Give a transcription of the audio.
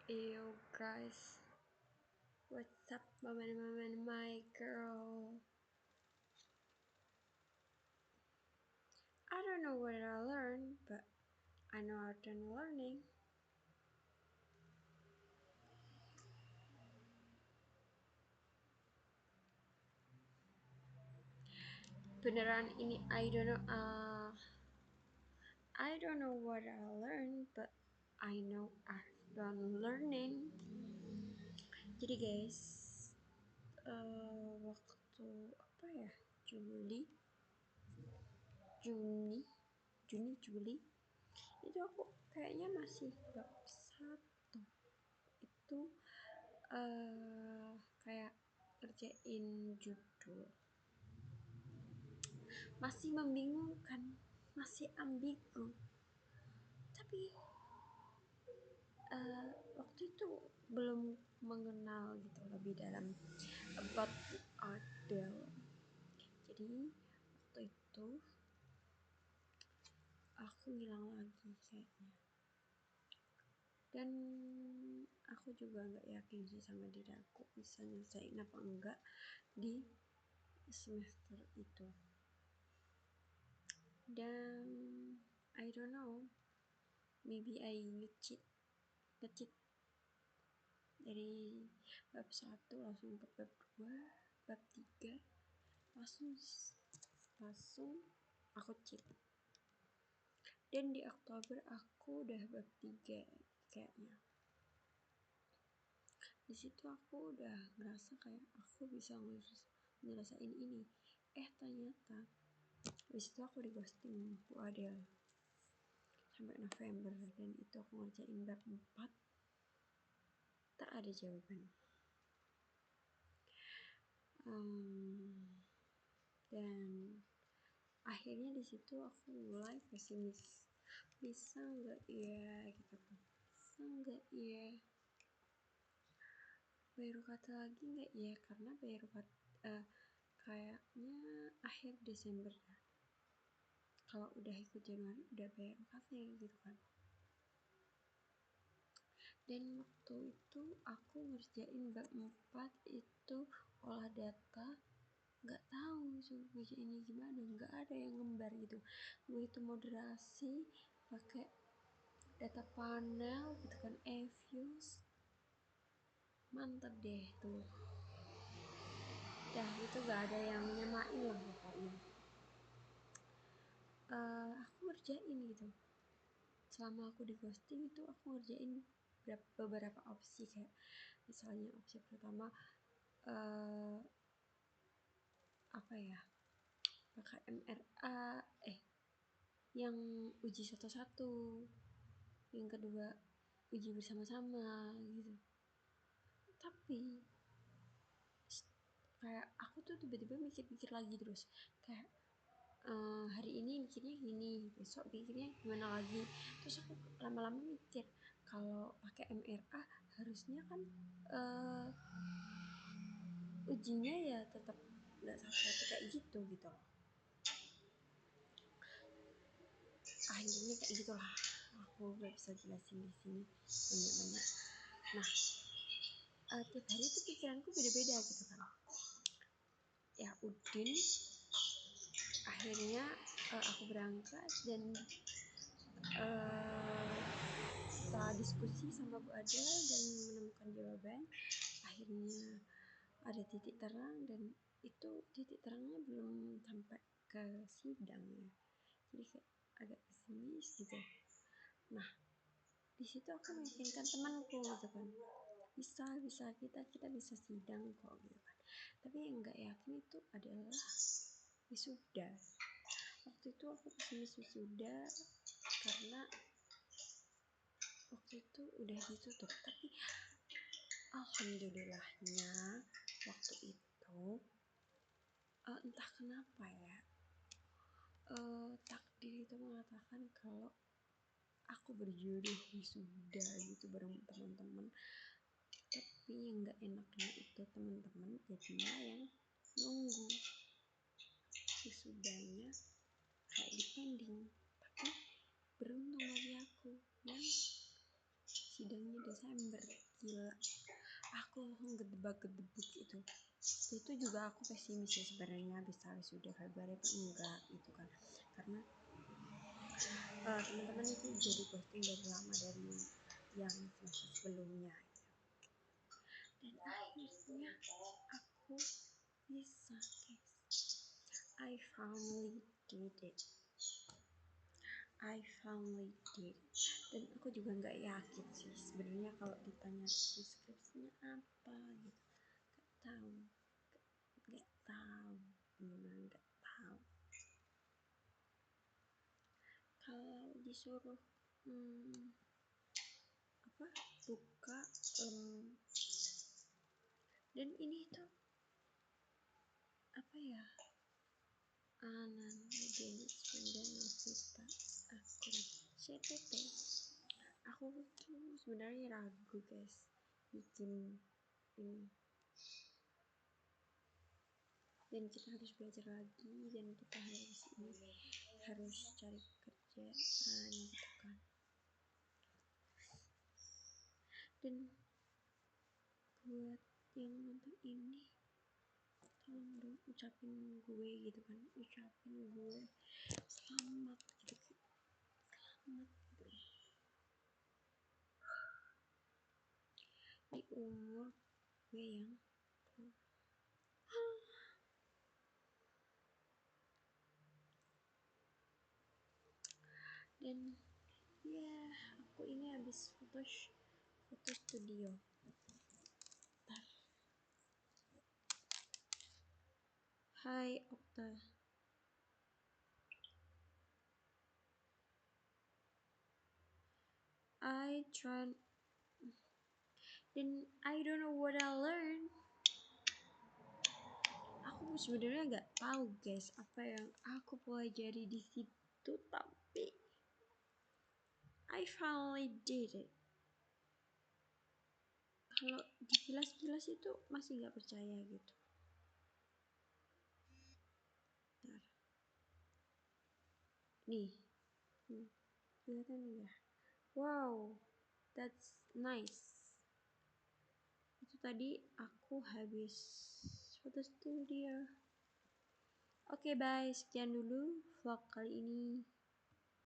Yo guys, what's up, moment, my girl? I don't know what I learned, but I know I've done learning. Beneran ini I don't know what I learned, but I know I've done learning. Jadi guys, waktu apa ya? Juli, Juni, Juli itu aku kayaknya masih bab 1 itu kayak kerjain judul, masih membingungkan, masih ambigu, tapi waktu itu belum mengenal gitu lebih dalam about Adele. Jadi waktu itu aku ngilang lagi kayaknya, dan aku juga nggak yakin sih sama diri aku bisa nyelesain apa enggak di semester itu. Dan I don't know, maybe I ngecit dari bab 1 langsung ke bab 2, bab 3 langsung aku cheat. Dan di Oktober aku udah bab 3 kayaknya. Di situ aku udah ngerasa kayak aku bisa nyelesain ini. Ternyata di situ aku di ghosting Bu Adele sampai November, dan itu aku ngerjain bab 4 tak ada jawaban. Dan akhirnya di situ aku mulai pesimis, bisa nggak ya gitu kan, bisa nggak ya, baru kata lagi nggak ya, karena baru kayaknya akhir Desember ya, kalau udah ikut Januari udah bayar katanya gitu kan. Dan waktu itu aku ngerjain bab 4 itu olah data, nggak tahu baca ini gimana, nggak ada yang ngembar gitu. Begitu moderasi pakai data panel gitu kan, views, mantap deh tuh. Dah itu gak ada yang nyamain lah pokoknya. Aku ngerjain gitu. Selama aku di ghosting itu aku ngerjain beberapa opsi, kayak misalnya opsi pertama apa ya, pakai MRA, yang uji satu-satu, yang kedua uji bersama-sama gitu. Tapi kayak aku tuh tiba-tiba mikir-mikir lagi terus, kayak hari ini mikirnya gini, besok mikirnya gimana lagi. Terus aku lama-lama mikir kalau pakai MRA harusnya kan ujinya ya tetap nggak satu-satu kayak gitu loh. Akhirnya kayak gitulah, aku gak bisa jelasin di sini banyak-banyak. Nah, tiap hari itu pikiranku beda-beda gitu kan. Ya Udin, akhirnya aku berangkat, dan setelah diskusi sama Bu Ada dan menemukan jawaban, akhirnya ada titik terang, dan itu titik terangnya belum sampai ke sidang ya, jadi kayak agak pesimis gitu. Nah di situ aku meyakinkan temanku gitu kan, bisa kita bisa sidang kok gitu kan. Tapi yang nggak yakin itu adalah wisuda. Waktu itu aku pesimis wisuda karena waktu itu udah ditutup. Tapi alhamdulillahnya waktu itu entah kenapa ya, takdir itu mengatakan kalau aku berjodoh wisuda gitu bareng teman-teman. Tapi yang nggak enaknya itu teman-teman jadinya yang nunggu wisudanya kayak dipending. Tapi beruntung bagi aku yang sidangnya Desember. Gila, aku langsung gedebak-gedebuk itu. Itu juga aku pesimis ya sebenarnya bisa wisuda Februari apa enggak gitu kan, karena teman-teman itu jadi posting dari lama, dari yang semester sebelumnya gitu. Dan akhirnya aku bisa, guys. I finally did it. I finally did. Dan aku juga nggak yakin sih sebenarnya kalau ditanya deskripsinya apa gitu. Nggak tahu, bener nggak tahu. Kalau disuruh apa buka dan ini tuh apa ya, Anan Denis Novita akun CTT. Aku tuh sebenarnya ragu guys bikin ini, dan kita harus belajar lagi dan kita harus cari kerjaan gitu kan. Dan buat yang nonton ini, tolong dong ucapin gue gitu kan, ucapin gue selamat gitu, selamat gitu di umur gue yang dan ya aku ini habis foto studio. Bentar. Hai Okta. I tried then I don't know what I learned. Aku sebenarnya nggak tahu guys apa yang aku pelajari di situ, tapi I finally did it. Kalau dikilas-kilas itu masih nggak percaya gitu. Bentar. Nih, kelihatan ya. Wow, that's nice. Itu tadi aku habis foto studio. Oke, bye. Sekian dulu vlog kali ini.